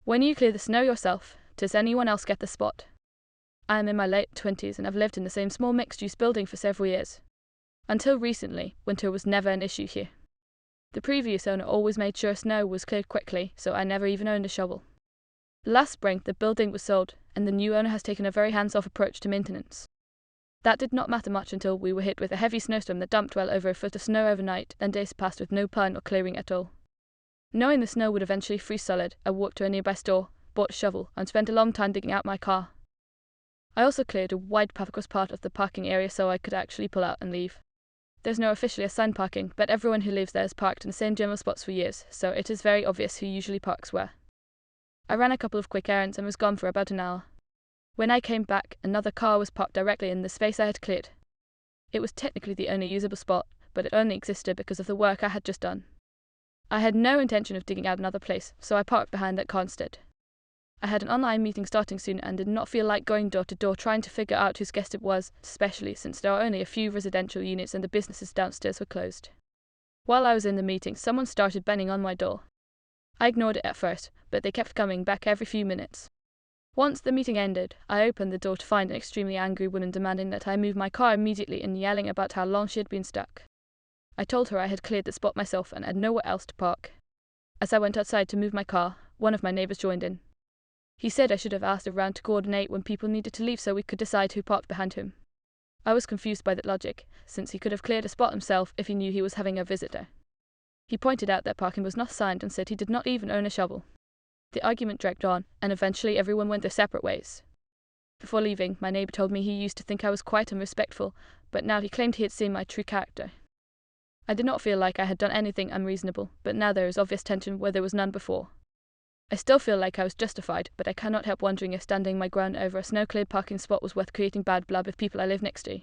When you clear the snow yourself, does anyone else get the spot? I am in my late 20s and have lived in the same small mixed-use building for several years. Until recently, winter was never an issue here. The previous owner always made sure snow was cleared quickly, so I never even owned a shovel. Last spring, the building was sold, and the new owner has taken a very hands-off approach to maintenance. That did not matter much until we were hit with a heavy snowstorm that dumped well over a foot of snow overnight, then days passed with no pun or clearing at all. Knowing the snow would eventually freeze solid, I walked to a nearby store, bought a shovel, and spent a long time digging out my car. I also cleared a wide path across part of the parking area so I could actually pull out and leave. There's no officially assigned parking, but everyone who lives there has parked in the same general spots for years, so it is very obvious who usually parks where. I ran a couple of quick errands and was gone for about an hour. When I came back, another car was parked directly in the space I had cleared. It was technically the only usable spot, but it only existed because of the work I had just done. I had no intention of digging out another place, so I parked behind that car instead. I had an online meeting starting soon and did not feel like going door to door trying to figure out whose guest it was, especially since there are only a few residential units and the businesses downstairs were closed. While I was in the meeting, someone started banging on my door. I ignored it at first, but they kept coming back every few minutes. Once the meeting ended, I opened the door to find an extremely angry woman demanding that I move my car immediately and yelling about how long she had been stuck. I told her I had cleared the spot myself and had nowhere else to park. As I went outside to move my car, one of my neighbours joined in. He said I should have asked around to coordinate when people needed to leave so we could decide who parked behind whom. I was confused by that logic, since he could have cleared a spot himself if he knew he was having a visitor. He pointed out that parking was not assigned and said he did not even own a shovel. The argument dragged on, and eventually everyone went their separate ways. Before leaving, my neighbour told me he used to think I was quiet and respectful, but now he claimed he had seen my true character. I did not feel like I had done anything unreasonable, but now there is obvious tension where there was none before. I still feel like I was justified, but I cannot help wondering if standing my ground over a snow-cleared parking spot was worth creating bad blood with people I live next to.